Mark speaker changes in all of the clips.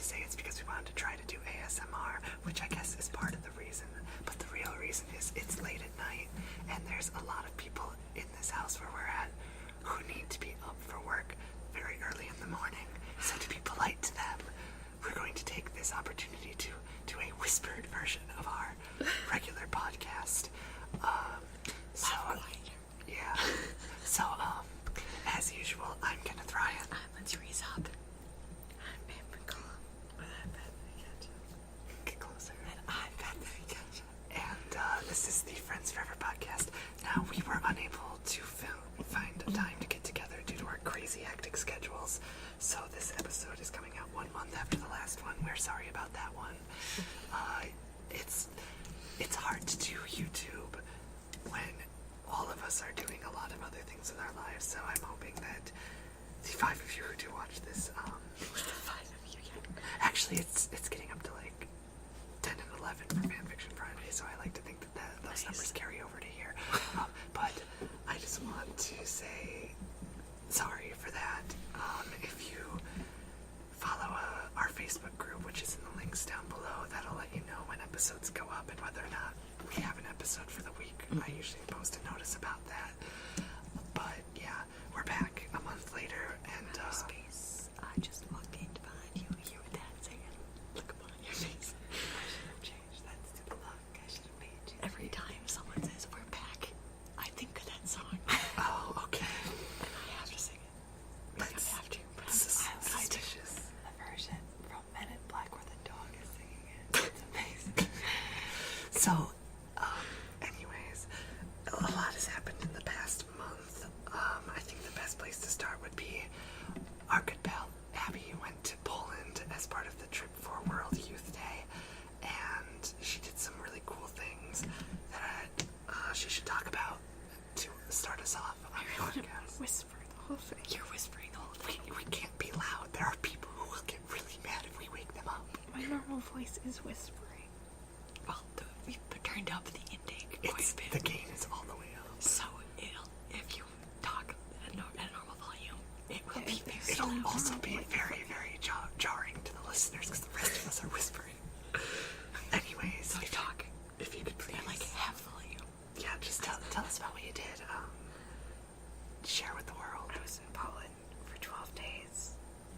Speaker 1: say it's because we wanted to try to do ASMR, which I guess is part of the reason. But the real reason is it's late at night, and there's a lot of people in this house where we're at who need to be up for work very early in the morning. So to be polite to them, we're going to take this opportunity to do a whispered version of our regular podcast. Yeah. So, as usual, I'm Kenneth Ryan.
Speaker 2: I'm Lindsay Reesop. I'm Pam McCall. I'm Bethany Ketchum.
Speaker 1: Get closer.
Speaker 2: And I'm Bethany Ketchum.
Speaker 1: And this is the Friends Forever podcast. Now, we were unable to find time to get together due to our crazy hectic schedules. So this episode is coming out 1 month after the last one. We're sorry about that one. It's hard to do YouTube when all of us are doing a lot of other things with our lives, so I'm hoping that the 5 of you who do watch this, actually it's getting up to like 10 and 11 for Fanfiction Friday, so I like to think that those numbers carry over to here. But I just want to say sorry for that. If you follow our Facebook group, which is in the links down below, that'll let you know when episodes go up and whether or not we have an episode for the week. I usually post a notice about that. But yeah, we're back a month later, and
Speaker 2: space. I just walked in behind you. You were that saying, "Look upon your face."
Speaker 1: I should have changed that stupid look. I should have made you.
Speaker 2: Every time someone says we're back, I think of that song.
Speaker 1: Oh, okay.
Speaker 2: And I have to sing it. I have to. But
Speaker 1: Suspicious.
Speaker 2: The version from Men in Black where the dog is singing it. It's amazing.
Speaker 1: So, anyways, a lot has happened in the past month. I think the best place to start would be our good pal Abbey went to Poland as part of the trip for World Youth Day, and she did some really cool things that she should talk about to start us off on the podcast.
Speaker 2: Whisper the whole thing. You're whispering the whole thing.
Speaker 1: We can't be loud. There are people who will get really mad if we wake them up.
Speaker 2: My normal voice is whispering. Well, we turned up the intake quite a bit.
Speaker 1: The gain is all the way up.
Speaker 2: So if you talk at a normal volume, it will be very
Speaker 1: It'll
Speaker 2: loud.
Speaker 1: also be very, very jarring to the listeners because the rest of us are whispering. Anyways,
Speaker 2: So talk.
Speaker 1: If you could please.
Speaker 2: At like half volume.
Speaker 1: Yeah, just tell us about what you did. Share with the world.
Speaker 3: I was in Poland for 12 days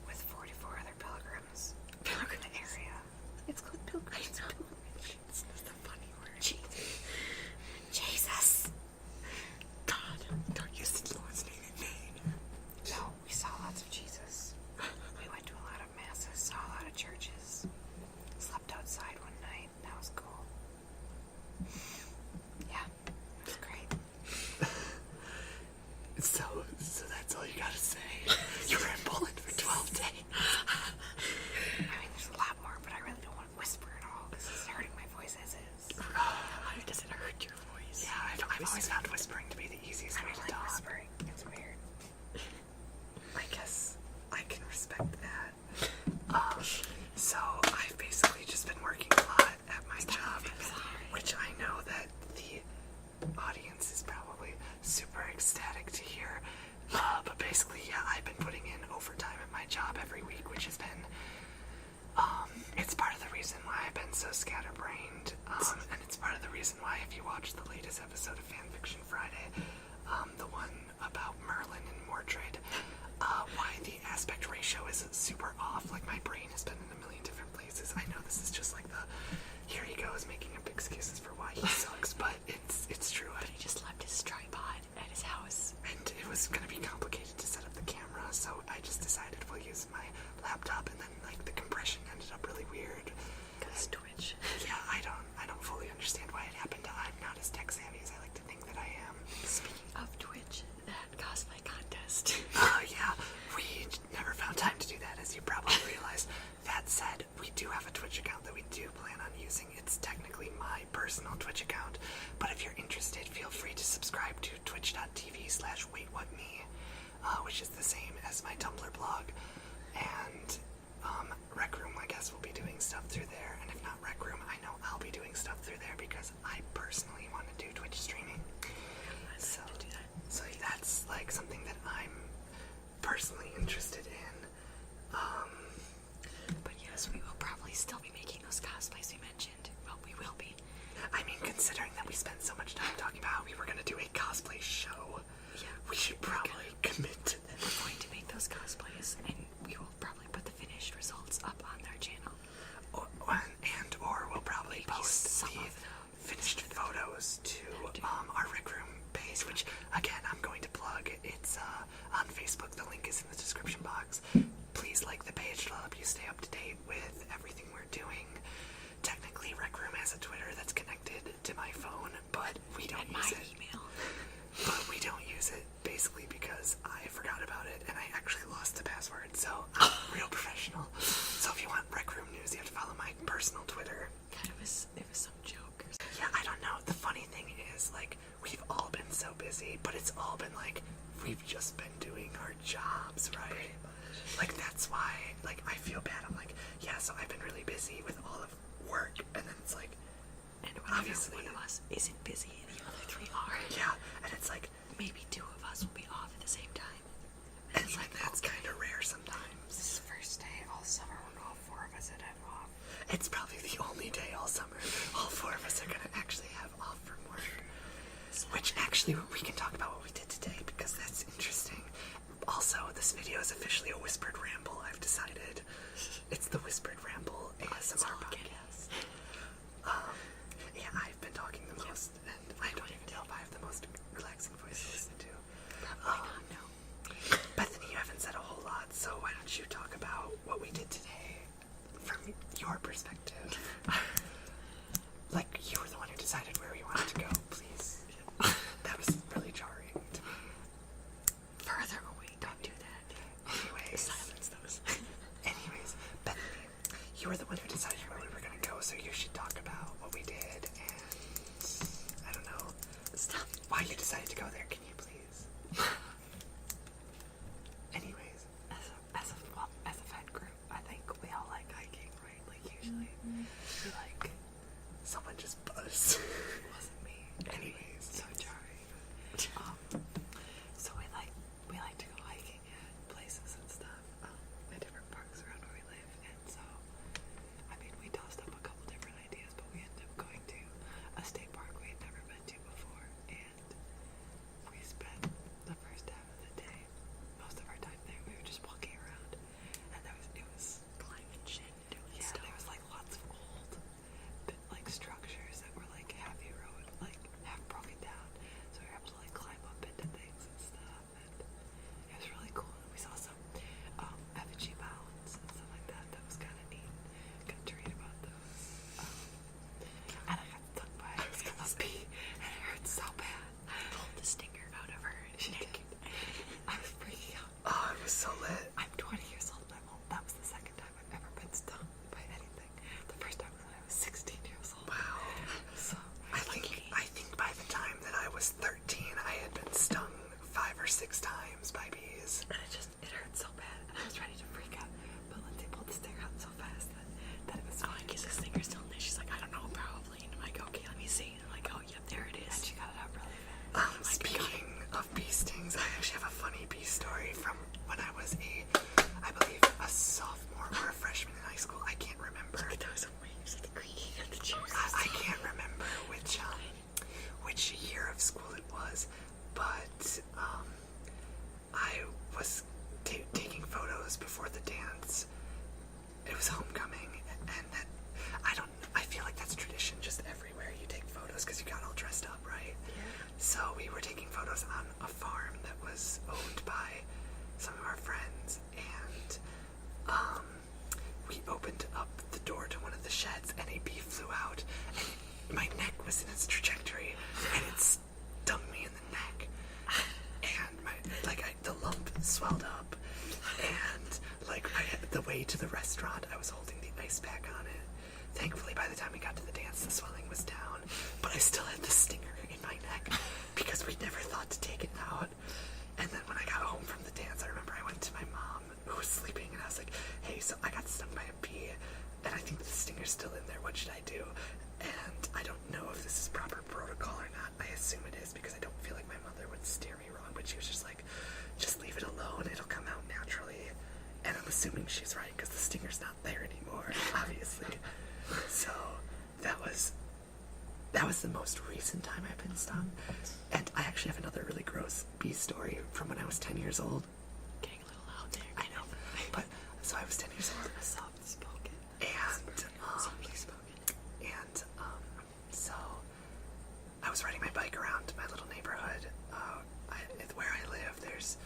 Speaker 3: with 44 other pilgrims in the area.
Speaker 2: It's called pilgrimage. It's the funny word.
Speaker 3: Jesus!
Speaker 2: God, don't use the Lord's name in vain.
Speaker 3: No, we saw lots of Jesus. We went to a lot of masses, saw a lot of churches. Slept outside one night. That was cool. Yeah, it was great.
Speaker 1: So that's all you gotta say. You were in Poland for 12 days.
Speaker 3: I mean, there's a lot more, but I really don't want to whisper at all because it's hurting my voice as is.
Speaker 2: How does it hurt your voice?
Speaker 1: Yeah, I've always found whispering to be the easiest
Speaker 3: I
Speaker 1: way
Speaker 3: don't
Speaker 1: to
Speaker 3: like
Speaker 1: talk.
Speaker 3: whispering. It's weird.
Speaker 1: I guess I can respect that. So I've basically just been working a lot at my job, which I know that the audience is probably super ecstatic to hear. But basically, yeah, I've been putting in overtime at my job every week, which has been, it's part of the reason why I've been so scatterbrained, and it's part of the reason why, if you watch the latest episode of Fanfiction Friday, the one about Merlin and Mordred, why the aspect ratio is super off. Like, my brain has been in a million different places. I know this is just like here he goes making up excuses for why he sucks, but it's true.
Speaker 2: But he just left his tripod at his house.
Speaker 1: And it was going to be complicated to set up the camera, so I just decided we'll use my laptop, and then like the compression ended up really weird.
Speaker 2: Because Twitch.
Speaker 1: Yeah, I don't fully understand why it happened. I'm not as tech savvy as I like to think that I am.
Speaker 2: Speaking of Twitch, that cosplay contest.
Speaker 1: Yeah, we never found time to do that, as you probably realized. That said, we do have a Twitch account that we do plan on using. It's technically my personal Twitch account, but if you're interested, feel free to subscribe to twitch.tv/waitwhatme, which is the same as my Tumblr blog. And Rec Room, I guess, will be doing stuff through there. And if not Rec Room, I know I'll be doing stuff through there because I personally want to do Twitch streaming. So that's like something that I'm personally interested in.
Speaker 2: But yes, we still be making those cosplays we mentioned? Well, we will be.
Speaker 1: I mean, considering that we spent so much time talking about how we were going to do a cosplay show,
Speaker 2: Yeah,
Speaker 1: we should probably commit to that.
Speaker 2: we're going to make those cosplays, and we will probably put the finished results up on their channel.
Speaker 1: Or we'll probably post
Speaker 2: some
Speaker 1: the
Speaker 2: of them.
Speaker 1: finished photos to our Rec Room page, which, again, I'm going to plug. It's on Facebook. The link is in the description box. Please like the page to help you stay up to date with everything we're doing. Technically, Rec Room has a Twitter that's connected to my phone, but we don't
Speaker 2: And my
Speaker 1: use it.
Speaker 2: email.
Speaker 1: But we don't use it basically because I forgot about it and I actually lost the password. So I'm real professional. So if you want Rec Room news, you have to follow my personal Twitter.
Speaker 2: God, it was some joke or something.
Speaker 1: Yeah, I don't know. The funny thing is, like, we've all been so busy, but it's all been like we've just been doing our jobs, right? Like that's why, like, I feel bad. I'm like, yeah, so I've been really busy with all of work, and then it's like,
Speaker 2: And whenever
Speaker 1: obviously,
Speaker 2: one of us isn't busy, the other three are.
Speaker 1: yeah, and it's like,
Speaker 2: Maybe two of us will be off at the same time.
Speaker 1: and it's like that's kind of rare sometimes.
Speaker 3: This is the first day all summer when all four of us had off.
Speaker 1: It's probably the only day all summer all four of us are gonna actually have off from work. Which actually we can talk about what we did today because that's interesting. Also, this video is officially a whispered ramble, I've decided. It's the Whispered Ramble ASMR podcast. Yeah, I've been talking the most, and I don't even know if I have the most relaxing voice to listen to.
Speaker 2: No.
Speaker 1: Bethany, you haven't said a whole lot, so why don't you talk about what we did today from your perspective? Like, you were the one who decided where we wanted to go, please. That was really jarring to me.
Speaker 2: Further away, don't do that.
Speaker 1: Anyways,
Speaker 2: Silence those.
Speaker 1: Bethany, you were the one who decided where we were going to go, so you should talk about what we did and, I don't know,
Speaker 2: Stop.
Speaker 1: why you decided to go there. Can you please? Anyways.
Speaker 2: As a friend group, I think we all like hiking, right? Like usually, we like.
Speaker 1: Someone just buzzed.
Speaker 2: It wasn't me.
Speaker 1: Anyways.
Speaker 2: So jarring. So we like to go hiking at places and stuff, at different parks around where we live, and so I mean we tossed up a couple different ideas, but we ended up going to a state park we had never been to before, and we spent the first half of the day, most of our time there, we were just walking around, and it was climbing shit, doing stuff. There was like lots of old like structures that were like half eroded, like half broken down, so we were able to like climb up into things and stuff, and it was really cool. And we saw some effigy mounds and stuff like that. That was kind of neat. Got to read about those. And I got stung by a bee, and it hurt so bad. I pulled the stinger out of her neck. I was freaking out.
Speaker 1: Oh, it was so lit.
Speaker 2: I'm 20 years old. That was the second time I've ever been stung by anything. The first time was when I was 16 years old.
Speaker 1: Wow.
Speaker 2: So
Speaker 1: I think by the time that I was 13, I had been stung 5 or 6 times by bees.
Speaker 2: and it hurt so bad, and I was ready to freak out. But Lindsay pulled the stinger out so fast that it was fine. Is the stinger still in there? She's like, I don't know, probably. And I'm like, okay, let me see. And I'm like, oh, yep, there it is. And she got it out really fast.
Speaker 1: Speaking of bee stings, I actually have a funny bee story from when I was I believe a sophomore or a freshman in high school. I can't remember.
Speaker 2: Those waves of the creaking of the cheers.
Speaker 1: I can't remember which year of school it was, but I was taking photos before the dance. It was homecoming, and that I feel like that's tradition just everywhere. You take photos because you got all dressed up, right?
Speaker 2: Yeah.
Speaker 1: So we were taking photos on a farm that was owned by some of our friends, and we opened up the door to one of the sheds, and a bee flew out, and my neck was in its trajectory, and it stung me in the neck, and the lump swelled up, and the way to the restaurant, I was holding the ice pack on it. Thankfully, by the time we got to the dance, the swelling was down, but I still had the stinger in my neck because we never thought to take it out. And then when I got home from the dance, I remember I went to my mom, who was sleeping, and I was like, hey, so I got stung by a bee, and I think the stinger's still in there. What should I do? And I don't know if this is proper protocol or not. I assume it is because I don't feel like my mother would steer me wrong, but she was just like, just leave it alone. It'll come out naturally. And I'm assuming she's right because the stinger's not there anymore, obviously. So that was the most recent time I've been stung. And I actually have another really gross bee story from when I was 10 years old.
Speaker 2: Getting a little loud there.
Speaker 1: I know, but so I was 10 years old.
Speaker 2: Soft spoken.
Speaker 1: Softly spoken. And so I was riding my bike around my little neighborhood. Where I live, there's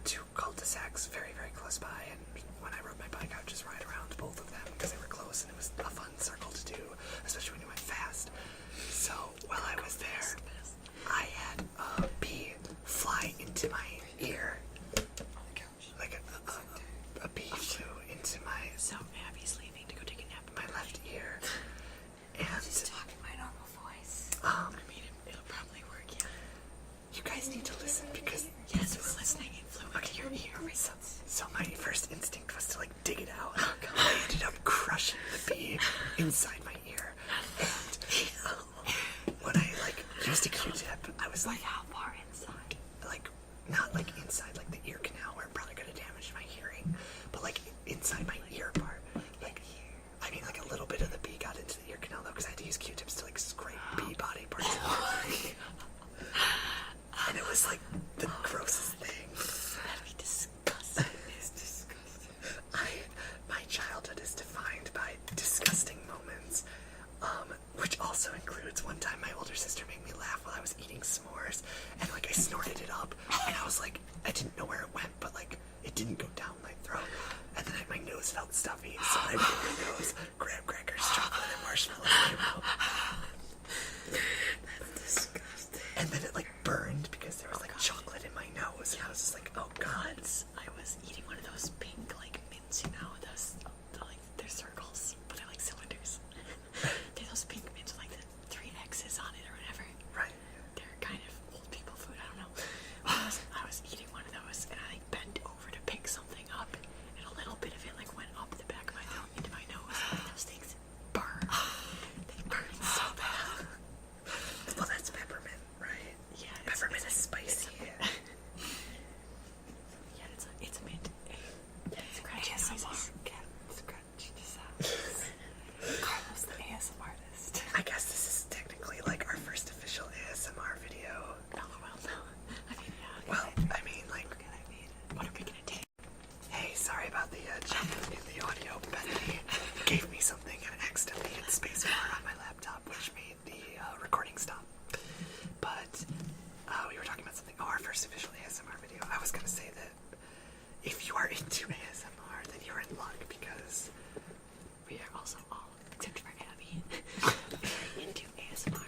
Speaker 1: 2 cul-de-sacs very, very close by, and when I rode my bike, I would just ride around both of them because they were close, and it was a fun circle to do, especially when you went fast. So while I was there, I had a bee fly into my ear. Like a bee flew into my...
Speaker 2: So Abby's leaving to go take a nap in
Speaker 1: my left ear. And
Speaker 3: Just talking my normal voice.
Speaker 2: I mean, it'll probably work, yeah.
Speaker 1: you guys need to listen because...
Speaker 2: Yes, we're listening. It flew into your ear.
Speaker 1: So my first instinct was to like dig it out. I ended up crushing the bee inside my ear. And when I like used a Q-tip, I was like,
Speaker 2: How far inside?
Speaker 1: like not like inside like the ear canal where it probably could have damaged my hearing, but like inside my ear part. Like I mean like a little bit of the bee got into the ear canal though because I had to use Q-tips to like scrape bee body parts out. And it was like the grossest thing.
Speaker 2: That'd be disgusting.
Speaker 1: It's disgusting. My childhood is defined by disgusting moments, which also includes one time my older sister made me laugh while I was eating s'mores, and like I snorted it up, and I was like, I didn't know where it went, but like it didn't go down my throat, and then my nose felt stuffy, so I blew my nose, graham crackers, chocolate, and marshmallows came out.
Speaker 2: That's disgusting.
Speaker 1: And then it like burned because there was like chocolate in my nose, and I was just like, oh god.
Speaker 2: Once I was eating one of those pink like mints, you know, those like they're circles, but they're like cylinders. They're those pink mints with like the 3 X's on it or whatever.
Speaker 1: Right.
Speaker 2: They're kind of old people food. I don't know. I was eating one of those, and I like bent over to pick something up, and a little bit of it like went up the back of my throat into my nose. And those things burn. They burn so bad.
Speaker 1: Well, that's peppermint, right?
Speaker 2: Yeah,
Speaker 1: Peppermint is spicy.
Speaker 2: Yeah, it's a mint. ASMR. Scratch the sound. Carlos, the ASMR artist.
Speaker 1: I guess this is technically like our first official ASMR video.
Speaker 2: Oh, well, no. I mean, yeah.
Speaker 1: Well, I mean, like,
Speaker 2: What are we gonna take?
Speaker 1: hey, sorry about the jump in the audio. Bethany gave me something and accidentally hit spacebar on my laptop, which made the recording stop. But we were talking about something. Oh, our first official ASMR video. I was gonna say that if you are into ASMR, then you're in luck because
Speaker 2: We are also all, except for Abby, very into ASMR.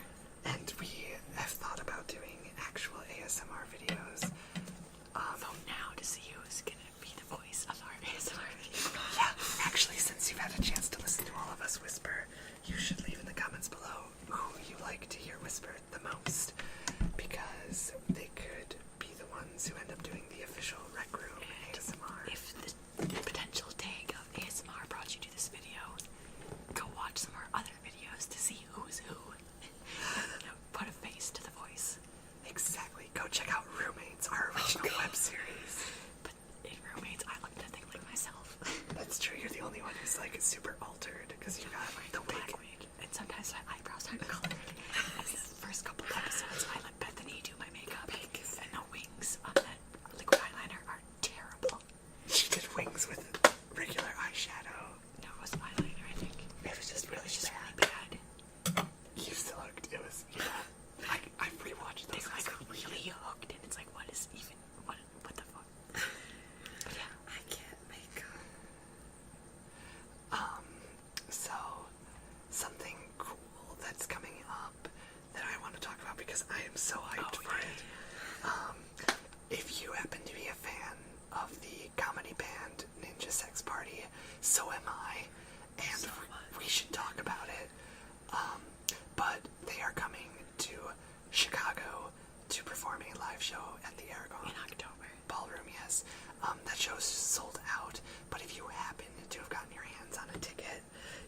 Speaker 1: and we have thought about doing actual ASMR videos.
Speaker 2: Vote now to see who's gonna be the voice of our ASMR video.
Speaker 1: Yeah, actually, since you've had a chance to listen to all of us whisper, you should leave in the comments below who you like to hear whisper the most, because they could be the ones who end up doing the official Rec Room ASMR.
Speaker 2: If the potential tag of ASMR brought you to this video, go watch some of our other videos to see who's who. You know, put a face to the voice.
Speaker 1: Exactly. Go check out Roommates, our original web series.
Speaker 2: But in Roommates, I look nothing like myself.
Speaker 1: That's true. You're the only one who's like super altered because you got like the
Speaker 2: Black
Speaker 1: wig.
Speaker 2: wig, and sometimes my eyebrows aren't colored. And the first couple episodes, I let Bethany do my makeup, and the wings on that liquid eyeliner are terrible.
Speaker 1: She did wings with regular eyeshadow.
Speaker 2: No, it was eyeliner, I think.
Speaker 1: It was just really
Speaker 2: It's just
Speaker 1: bad.
Speaker 2: really bad.
Speaker 1: You still looked. It was, yeah. I rewatched
Speaker 2: They're
Speaker 1: those.
Speaker 2: like really hooked, and it's like, what is even, what the fuck? But yeah,
Speaker 3: I can't make
Speaker 1: So, something cool that's coming up that I want to talk about because I am so hyped for it. If you happen to be a fan of the comedy band Ninja Sex Party, so am I, and we should talk about it. But they are coming to Chicago to perform a live show at the Aragon.
Speaker 2: in October.
Speaker 1: Ballroom, yes. That show's sold out, but if you happen to have gotten your hands on a ticket,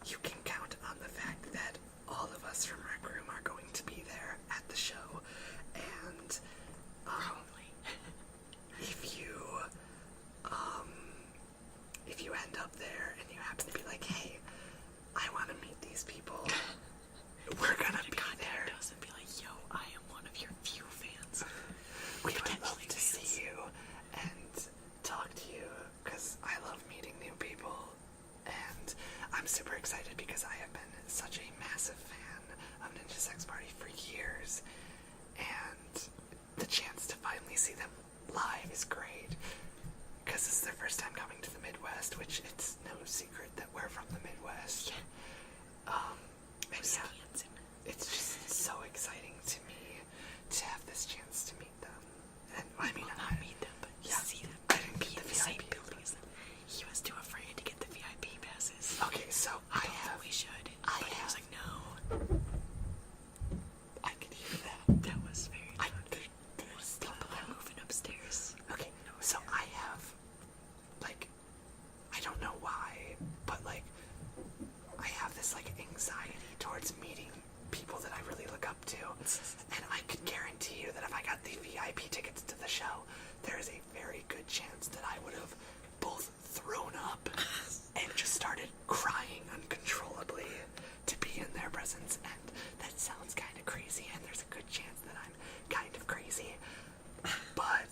Speaker 1: you can count on the fact that all of us from Rec Room are going to be there at the show, and
Speaker 2: Probably.
Speaker 1: if you I'm super excited because I have been such a massive fan of Ninja Sex Party for years, and the chance to finally see them live is great, because this is their first time coming to the Midwest, which it's no secret that we're from the Midwest. And yeah, it's just so exciting to me to have this chance to meet them. And I mean,
Speaker 2: well, not meet them, but
Speaker 1: yeah,
Speaker 2: see them.
Speaker 1: I didn't
Speaker 2: Be
Speaker 1: get
Speaker 2: in
Speaker 1: the
Speaker 2: the same
Speaker 1: VIP.
Speaker 2: building as them. He was too afraid to get the VIP passes.
Speaker 1: Okay, so
Speaker 2: I
Speaker 1: I
Speaker 2: told him
Speaker 1: have.
Speaker 2: we should,
Speaker 1: I
Speaker 2: but he was
Speaker 1: have-
Speaker 2: like, no.
Speaker 1: I could hear that.
Speaker 2: That was very
Speaker 1: I
Speaker 2: loud.
Speaker 1: could. There's
Speaker 2: People are moving upstairs.
Speaker 1: Okay, so I have, like, I don't know why, but like, I have this like anxiety towards meeting people that I really look up to, and I could guarantee you that if I got the VIP tickets to the show, there is a very good chance that I would have both thrown up and just started crying uncontrollably to be in their presence, and that sounds kind of crazy, and there's a good chance that I'm kind of crazy, but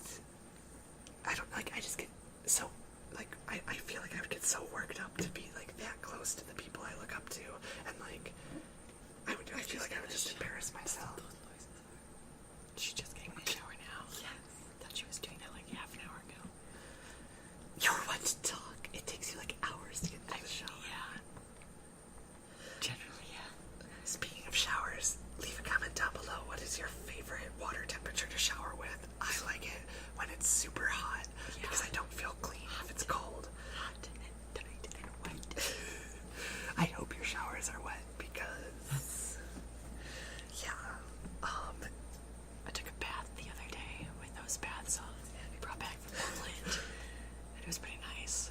Speaker 1: I don't, like, I just get so, like, I feel like I would get so worked up to be, like, that close to the people I look up to, and, like, I feel like I would just embarrass myself.
Speaker 2: She's just getting in the shower now. Yes. Thought she was doing that like half an hour ago.
Speaker 1: You're one to talk. It takes you, like, hours to get to the shower.
Speaker 2: Yeah. Generally, yeah.
Speaker 1: Speaking of showers, leave a comment down below. What is your favorite water temperature to shower with? I like it when it's super hot, because I don't feel clean if it's cold.
Speaker 2: Hot and tight and wet.
Speaker 1: I hope your showers are wet, because, yeah,
Speaker 2: I took a bath the other day with those bath salts that we brought back from Portland. And it was pretty nice.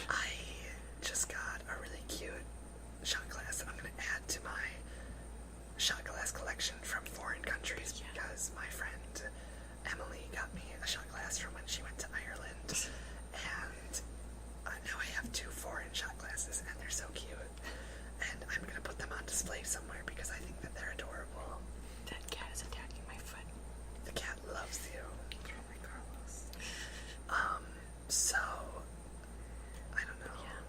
Speaker 1: I just got a really cute shot glass that I'm going to add to my shot glass collection from foreign countries, because my friend Emily got me a shot glass from when she went to Ireland, and now I have 2 foreign shot glasses, and they're so cute, and I'm going to put them on display somewhere because I think that they're adorable.
Speaker 2: That cat is attacking my foot.
Speaker 1: The cat loves you.
Speaker 2: Probably Carlos.
Speaker 1: So, I don't know.
Speaker 2: Yeah.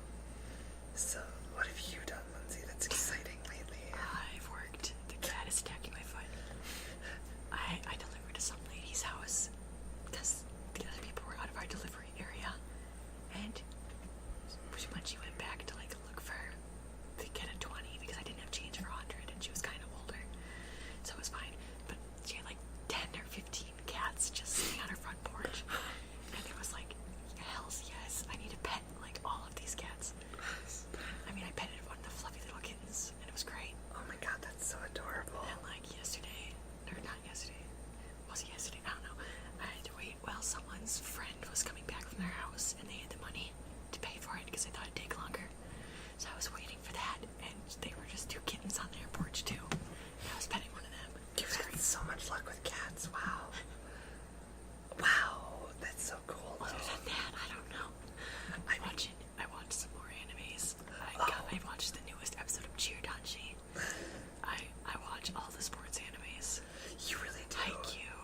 Speaker 1: So, what have you done, Lindsay, that's exciting lately?
Speaker 2: I've worked. The cat is attacking my foot. I delivered to some lady's house because the other people were out of our delivery area, and when she went back to like look for to get a 20 because I didn't have change for 100, and she was kind of older, so it was fine. But she had like 10 or 15 cats just sitting on her front porch, and it was like, hell's yes, I need to pet like all of these cats. I mean, I petted one of the fluffy little kittens, and it was great.
Speaker 1: Oh my god, that's so adorable.
Speaker 2: And like yesterday, or not yesterday, was it yesterday? I don't know. I had to wait while someone's friend was coming back from their house, and they had the money to pay for it because they thought it'd take longer. So I was waiting for that, and they were just 2 kittens on their porch too. And I was petting one of them.
Speaker 1: You've had so much luck with cats. Wow. Wow, that's so cool.
Speaker 2: Other than that, I don't know. I watched some more animes. I watched the newest episode of Chiyodanshi. I watch all the sports animes.
Speaker 1: You really do.
Speaker 2: Haikyuu,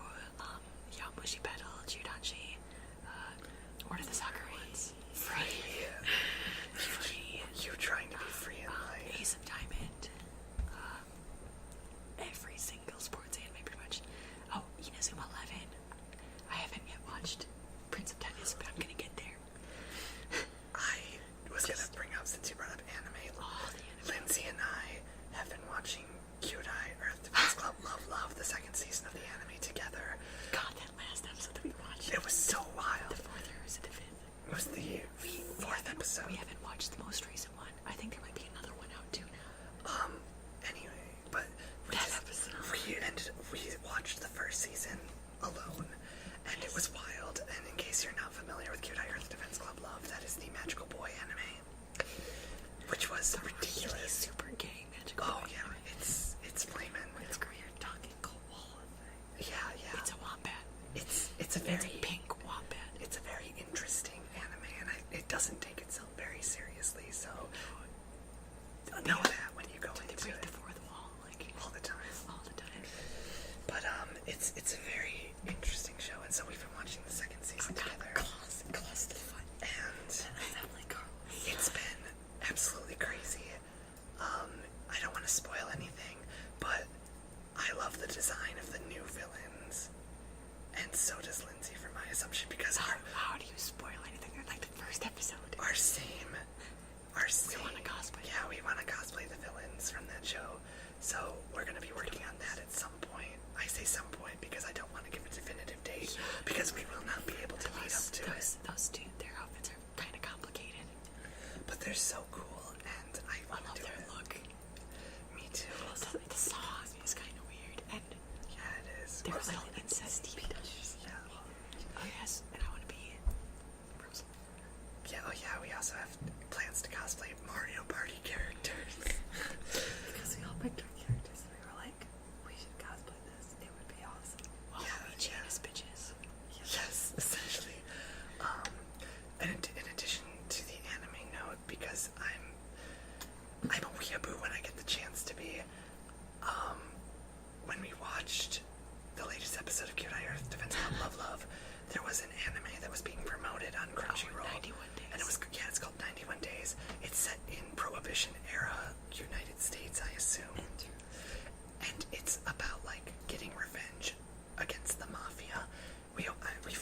Speaker 2: Yamushi Battle, Chiyodanshi, what are the soccer ones? Free.
Speaker 1: You trying to be free in life.
Speaker 2: Ace of Diamond. Every single sports anime, pretty much. Oh, Inazuma 11. I haven't yet watched Prince of Tennis, but I'm gonna get there.
Speaker 1: I was gonna bring up, since you brought up anime, Lindsay and I have been watching Kyudai Earth Defense Club Love, the 2nd season of the anime together.
Speaker 2: God, that last episode that we watched.
Speaker 1: It was so wild.
Speaker 2: The 4th or is it the 5th?
Speaker 1: It was the 4th episode.
Speaker 2: We haven't watched the most recent one. I think there might be another one out too now.
Speaker 1: Anyway, but we watched the 1st season alone, and it was wild. And in case you're not familiar with Kyudai Earth Defense Club Love, that is the magical boy anime, which was ridiculous.
Speaker 2: Really super gay magical.
Speaker 1: Oh yeah, it's flamin'.
Speaker 2: It's great. You're talking koala thing.
Speaker 1: Yeah.
Speaker 2: It's a wombat.
Speaker 1: It's a
Speaker 2: It's
Speaker 1: very
Speaker 2: a pink wombat.
Speaker 1: It's a very interesting anime, and it doesn't take itself very seriously. So know that when you go
Speaker 2: They
Speaker 1: into
Speaker 2: break
Speaker 1: it
Speaker 2: the 4th wall like
Speaker 1: all the time.
Speaker 2: all the time.
Speaker 1: But it's a very interesting show, and so we've been watching the 2nd season together.
Speaker 2: Close the foot.
Speaker 1: And
Speaker 2: That's definitely Carlos.
Speaker 1: it's been absolutely crazy. We
Speaker 3: want to cosplay.
Speaker 1: Yeah, we want to cosplay the villains from that show. So we're going to be working on that at some point. I say some point because I don't want to give a definitive date because we will not be able to meet up to it.
Speaker 3: Those two, their outfits are kind of complicated.
Speaker 1: But they're so cool, and I want to do
Speaker 3: their
Speaker 1: it.
Speaker 3: look.
Speaker 1: Me too.
Speaker 3: The song is kind of weird, and
Speaker 1: Yeah, it is.
Speaker 3: they're a little incesty.
Speaker 1: Yeah.
Speaker 3: Oh yes, and I want to be Rose.
Speaker 1: Yeah, oh yeah, we also have plans to cosplay Mario Party characters.
Speaker 2: Because we all picked our characters and we were like, we should cosplay this. It would be awesome.
Speaker 3: Luigi and his bitches.
Speaker 1: Yes, essentially. And in addition to the anime note, because I'm a weeaboo when I get the chance to be, when we watched the latest episode of Cute Eye Earth Defense Love Love, there was an anime that was being promoted on Crunchyroll.
Speaker 3: 91 Days.
Speaker 1: And it's called 91 Days. It's set in Prohibition era United States, I assume. And it's about, like, getting revenge against the mafia. We've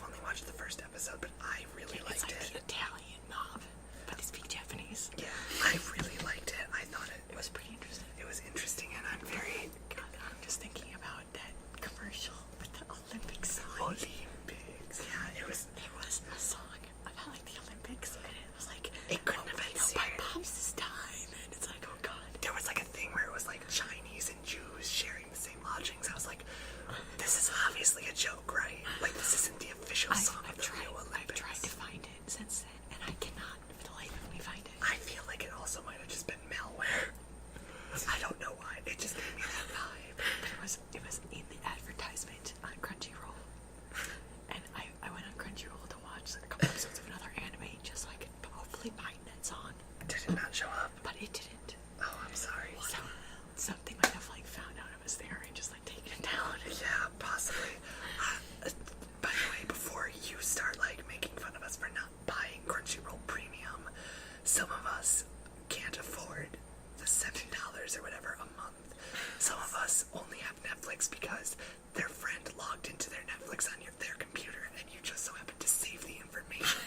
Speaker 1: only watched the first episode, but I really liked
Speaker 3: It's like
Speaker 1: it.
Speaker 3: the Italian mob, but they speak Japanese.
Speaker 1: Yeah, I really liked it. I thought
Speaker 3: It was pretty interesting.
Speaker 1: it was interesting, and I'm very
Speaker 3: God, I'm just thinking about that commercial with the Olympic sign.
Speaker 1: Olympics. Yeah, it was.
Speaker 3: There was a song about like the Olympics, and it was like,
Speaker 1: It couldn't have been
Speaker 3: by
Speaker 1: serious.
Speaker 3: pops this time, and it's like, oh god.
Speaker 1: There was like a thing where it was like Chinese and Jews sharing the same lodgings. I was like, this is obviously a joke, right? Like, this isn't the official song of the real
Speaker 3: I've
Speaker 1: Olympics.
Speaker 3: tried to find it since then, and I cannot for the life of me find it.
Speaker 1: I feel like it also might have just been malware. I don't know why. It just gave me that vibe.
Speaker 3: But it was in the advertisement on Crunchyroll, and I went on Crunchyroll to watch a couple episodes of another anime just so I could hopefully find that song,
Speaker 1: Did it not show up?
Speaker 3: but it didn't.
Speaker 1: Oh, I'm sorry.
Speaker 3: So they might have like found out it was there and just like taken it down.
Speaker 1: Yeah, possibly. By the way, before you start like making fun of us for not buying Crunchyroll Premium, some of us can't afford the $7 or whatever a month. Some of us only have Netflix because their friend logged into their Netflix on their computer, and you just so happen to save the information.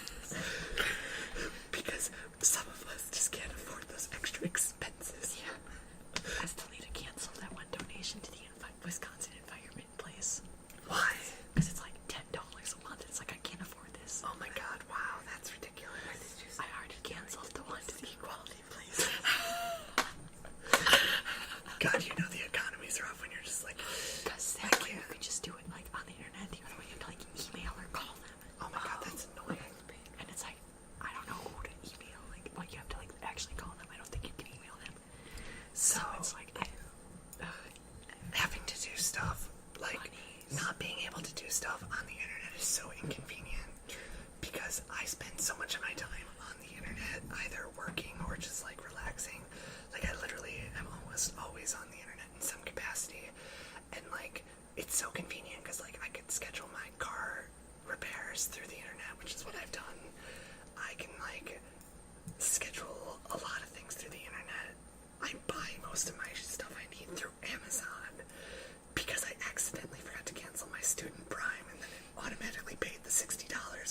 Speaker 1: Because some of us just can't afford those extra expenses.
Speaker 3: Yeah. As Toledo canceled that one donation to the Wisconsin Environment place.
Speaker 1: Why?
Speaker 3: Because it's like $10 a month. It's like, I can't afford this.
Speaker 1: Oh my god, wow, that's ridiculous.
Speaker 3: I already canceled the one to the equality place.
Speaker 1: God, you know the economies are off when you're just like,
Speaker 3: Because
Speaker 1: I
Speaker 3: that way you
Speaker 1: can't.
Speaker 3: could just do it like on the internet. The other way you have to like email or call them.
Speaker 1: Oh my god, that's annoying.
Speaker 3: And it's like, I don't know who to email. Like you have to like actually call them. I don't think you can email them. So it's like,
Speaker 1: Having to do stuff, like, not being able to do stuff on the internet is so inconvenient because I spend so much of my time on the internet either working or just like relaxing. Like, I literally am almost always on the internet in some capacity, and like, it's so convenient because like I could schedule my car repairs through the internet, which is what I've done. I can like schedule a lot of things through the internet. I buy most of my stuff I need through Amazon because I accidentally forgot to cancel my student Prime, and then it automatically paid the $60,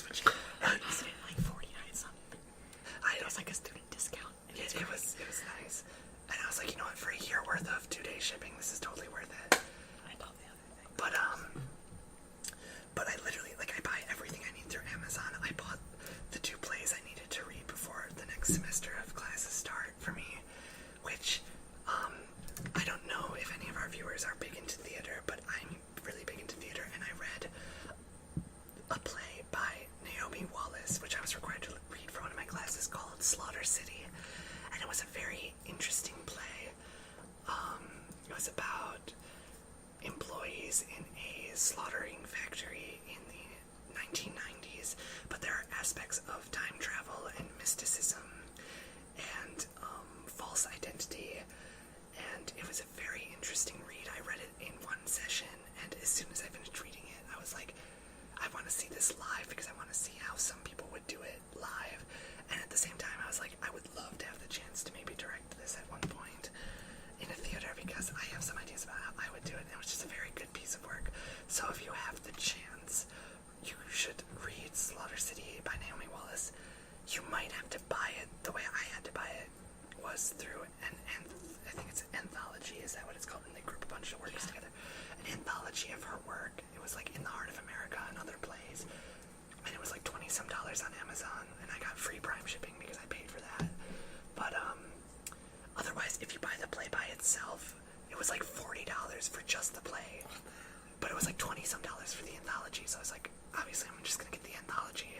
Speaker 1: which
Speaker 3: was it like 49 something? It was like a student discount. And
Speaker 1: it
Speaker 3: it's
Speaker 1: was nice. And I was like, you know what, for a year worth of 2-day shipping, this is totally worth it.
Speaker 3: I love the other thing.
Speaker 1: But I literally, like, I buy everything I need through Amazon. I bought the 2 plays I needed to read before the next semester of classes start for me, which, I don't know if any of our viewers are big into theater, but I'm really big into theater, and I read a play by Naomi Wallace, which I was required to read for one of my classes, called Slaughter City, and it was a very interesting play. It was about employees in a slaughtering factory in the 1990s, but there are aspects of time travel and mysticism and false identity, and it was a very interesting read. I read it in one session, and as soon as I finished reading it, I was like, I want to see this live because I want to see how some people would do it live, and at the same time I was like, I would love to have the chance to maybe direct this at one point in a theater because I have some ideas about how I would do it, and it was just a very good piece of work. So if you have the chance, you should read Slaughter City by Naomi Wallace. You might have to buy it was through I think it's an anthology, is that what it's called? And they group a bunch of works together. An anthology of her work. It was like In the Heart of America and other plays. And it was like $20 some on Amazon, and I got free Prime shipping because I paid for that. But otherwise, if you buy the play by itself, it was like $40 for just the play. But it was like $20 some for the anthology, so I was like, obviously I'm just gonna get the anthology,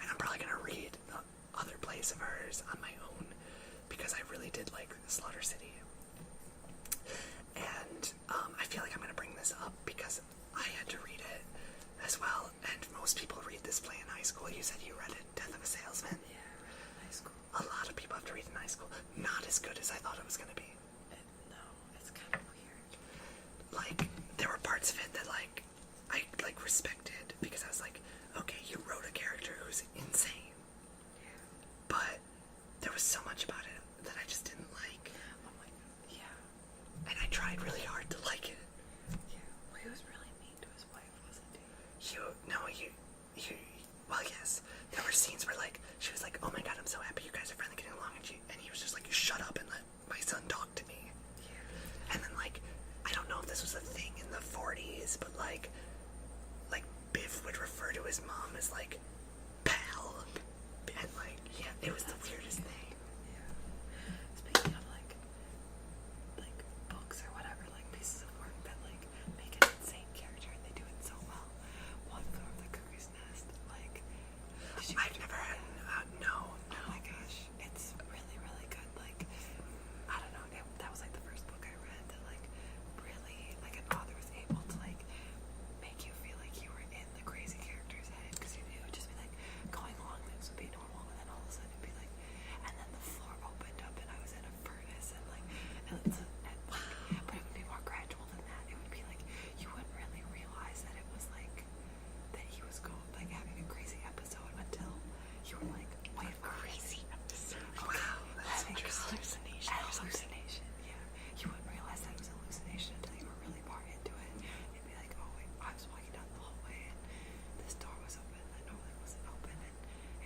Speaker 1: and I'm probably gonna read the other plays of hers on my own, because I really did like Slaughter City. And I feel like I'm gonna bring this up because I had to read it as well, and most people read this play in high school. You said you read it, Death of a Salesman?
Speaker 2: Yeah, I read it in high school.
Speaker 1: A lot of people have to read in high school. Not as good as I thought it was gonna be.
Speaker 2: No, it's kind of weird.
Speaker 1: Like, there were parts of it that, like, I, like, respected, because I was like, okay, you wrote a character who's insane.
Speaker 2: Yeah.
Speaker 1: But there was so much about it that I just didn't like.
Speaker 2: Oh my god. Yeah.
Speaker 1: And I tried really hard to like it.
Speaker 2: Yeah. Well, he was really mean to his wife, wasn't he?
Speaker 1: Well, yes. There were scenes where, like, she was like, oh my god, I'm so happy you guys are finally getting along, and he was just like, shut up and let my son talk to me.
Speaker 2: Yeah.
Speaker 1: And then, like, I don't know if this was a thing in the 40s, but, like, Biff would refer to his mom as, like, pal. And, like, yeah, it was the weirdest thing.
Speaker 2: Yeah. Speaking of, like books or whatever, like, pieces of work that, like, make an insane character and they do it so well. One Flew Over the Cuckoo's Nest, like, did you
Speaker 1: I've never had, no.
Speaker 2: Oh my gosh, it's really, really good. Like, I don't know, that was like the first book I read that, like, really, like, an author was able to, like, make you feel like you were in the crazy character's head, because it would just be like going along, things would be normal, and then all of a sudden it'd be like, and then the floor opened up and I was in a furnace, and like, but it would be more gradual than that. It would be like you wouldn't really realize that it was like that he was having a crazy episode until you were like, wait, crazy episode.
Speaker 1: Wow, that's interesting.
Speaker 2: Hallucination. Yeah, you wouldn't realize that it was a hallucination until you were really far into it. You'd be like, oh wait, I was walking down the hallway and this door was open that normally wasn't open, and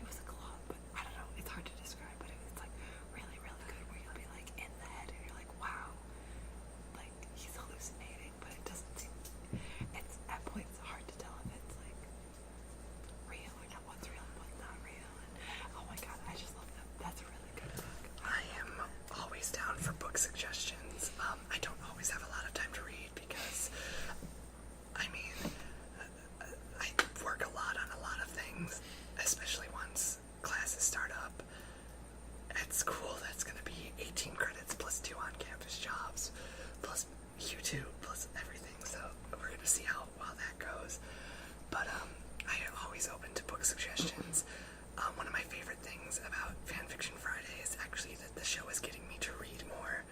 Speaker 2: it was a club, but I don't know, it's hard to describe, but it's like really, really good where you'll be like in the head and you're like, wow, like he's hallucinating, but it doesn't seem, it's at points hard to tell if it's like real or not, what's real and what's not real, and oh my god, I just love that. That's a really good book.
Speaker 1: I am always down for book suggestions. I don't always have a lot of time to read because, I mean, I work a lot on a lot of things, especially once classes start up at school. That's going to be 18 credits plus 2 on-campus jobs, plus YouTube, plus everything. So we're going to see how well that goes. But I am always open to book suggestions. One of my favorite things about Fanfiction Friday is actually that the show is getting me to read more.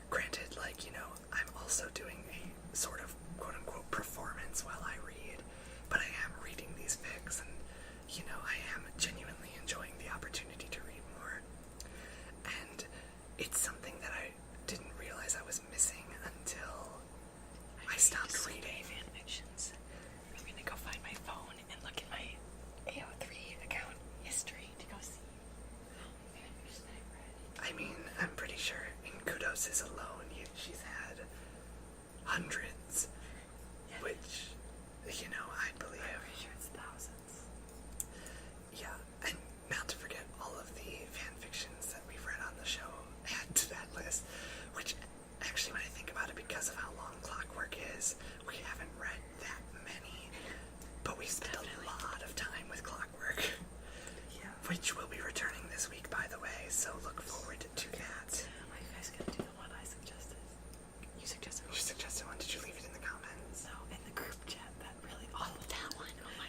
Speaker 1: Granted, like, you know, I'm also doing a sort of quote-unquote performance while I read, but I am reading these fics, and, you know, I am genuinely enjoying the opportunity to read more. And it's something that I didn't realize I was missing until I stopped reading.
Speaker 3: Fanfictions. I'm gonna go find my phone and look at my AO3 account history to go see fanfiction I've read.
Speaker 1: I mean, I'm pretty sure in Kudos' alone, she's had hundreds, which, you know, I believe.
Speaker 2: I'm pretty sure it's thousands.
Speaker 1: Yeah, and not to forget all of the fanfictions that we've read on the show add to that list, which actually, when I think about it, because of how long Clockwork is, we haven't read that many, but we spent a lot of time with Clockwork,
Speaker 2: Yeah.
Speaker 1: which will be returning this week, by the way, so look forward to that.
Speaker 2: Are you guys gonna do the one I suggested?
Speaker 3: You suggested
Speaker 1: You suggested one, did you leave it in the comments?
Speaker 2: No, in the group chat. That really
Speaker 3: oh, that one. Oh my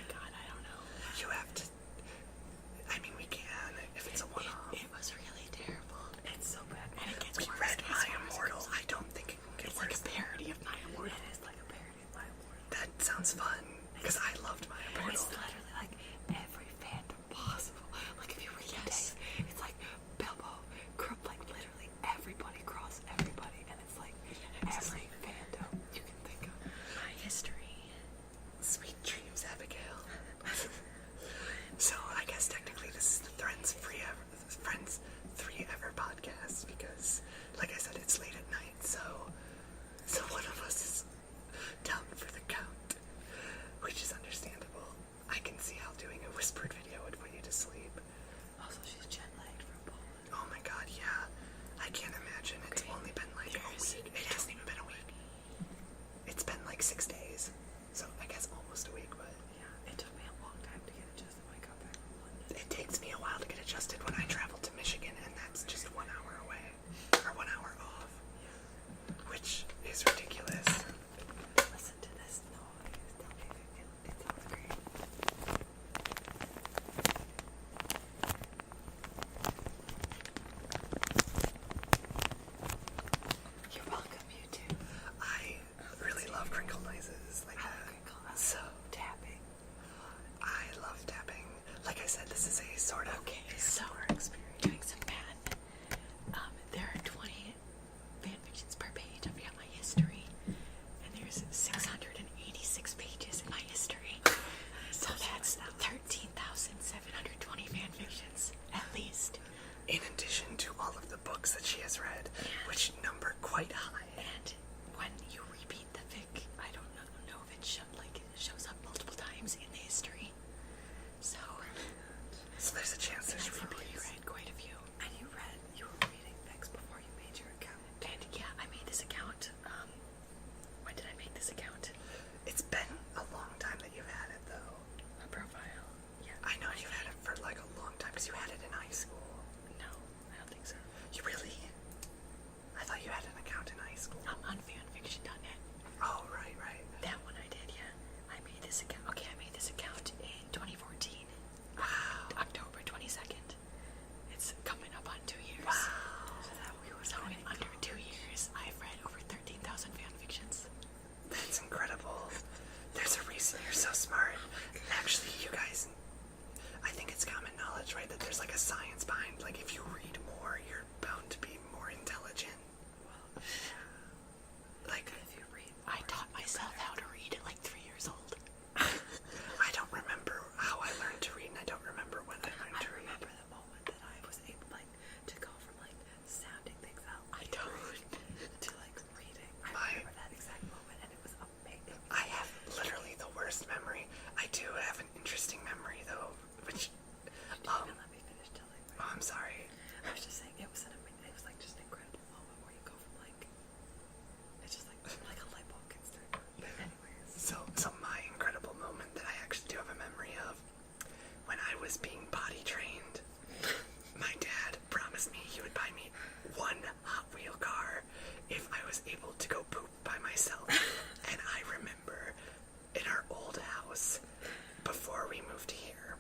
Speaker 1: myself. And I remember in our old house, before we moved here,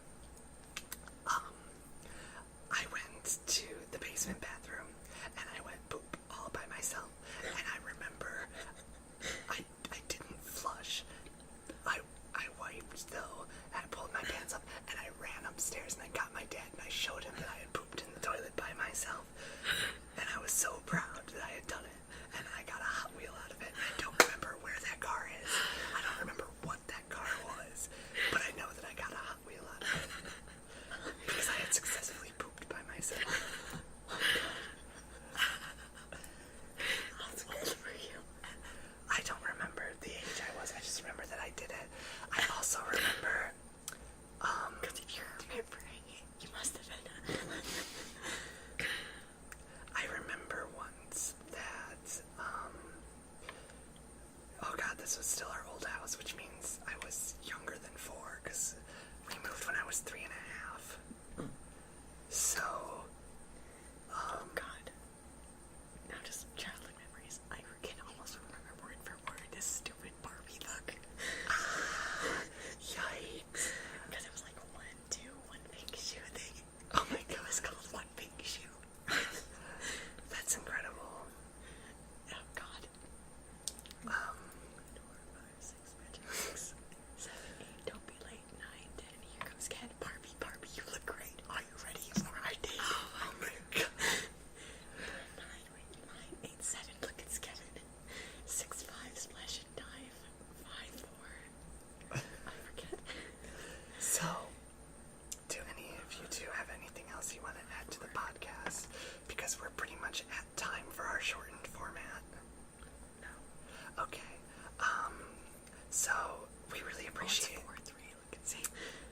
Speaker 1: I went to the basement bathroom and I went poop all by myself. And I remember I didn't flush. I wiped though, and I pulled my pants up and I ran upstairs and I got my dad and I showed him that I had pooped in the toilet by myself. And I was so proud that I had done it. And I got a Hot Wheel out of it. And I don't remember where that car is. I don't remember what that car was. But I know that I got a Hot Wheel out of it. Because I had successfully pooped by myself.
Speaker 3: How old were you?
Speaker 1: I don't remember the age I was. I just remember that I did it. I also remember,
Speaker 3: Because if you're remembering it, you must have been.
Speaker 1: I remember once that, oh god, this was still our old house, which means I was younger than 4, because we moved when I was 3.5. So,
Speaker 3: Oh God. Now just childhood memories. I can almost remember word for word this stupid Barbie book.
Speaker 1: yikes.
Speaker 3: Because it was like one big shoe thing.
Speaker 1: Oh my
Speaker 3: It
Speaker 1: god,
Speaker 3: was called One Big Shoe.
Speaker 1: that's incredible.
Speaker 3: Oh God. 4, 5, 6, 7, 8. Don't be late. 9, 10. Here comes Ken. Barbie, you look great. Are you ready for our date?
Speaker 1: Oh my god.
Speaker 3: 9, 8, 7. Look, it's Kevin. 6, 5. Splash and dive. 5, 4. I forget.
Speaker 1: So, do any of you two have anything else you want to add to the podcast? Because we're pretty much at time for our shortened format.
Speaker 3: No.
Speaker 1: Okay. So we really appreciate
Speaker 3: 4, 3. Look and see.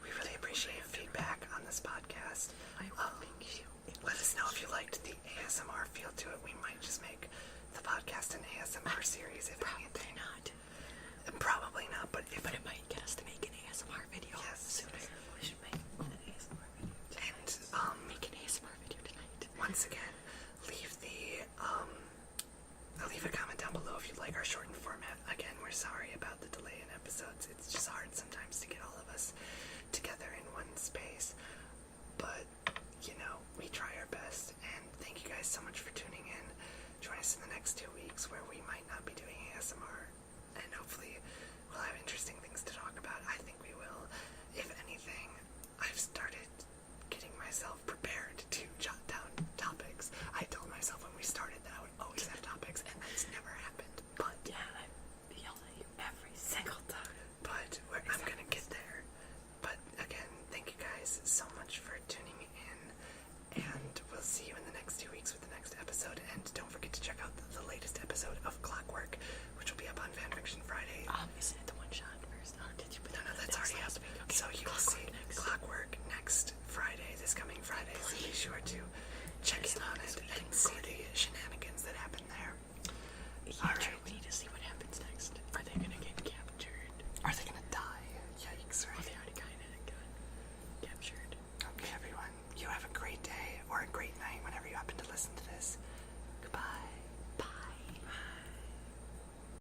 Speaker 1: we really appreciate feedback on this podcast.
Speaker 3: I have one big shoe.
Speaker 1: Let us know if you liked the ASMR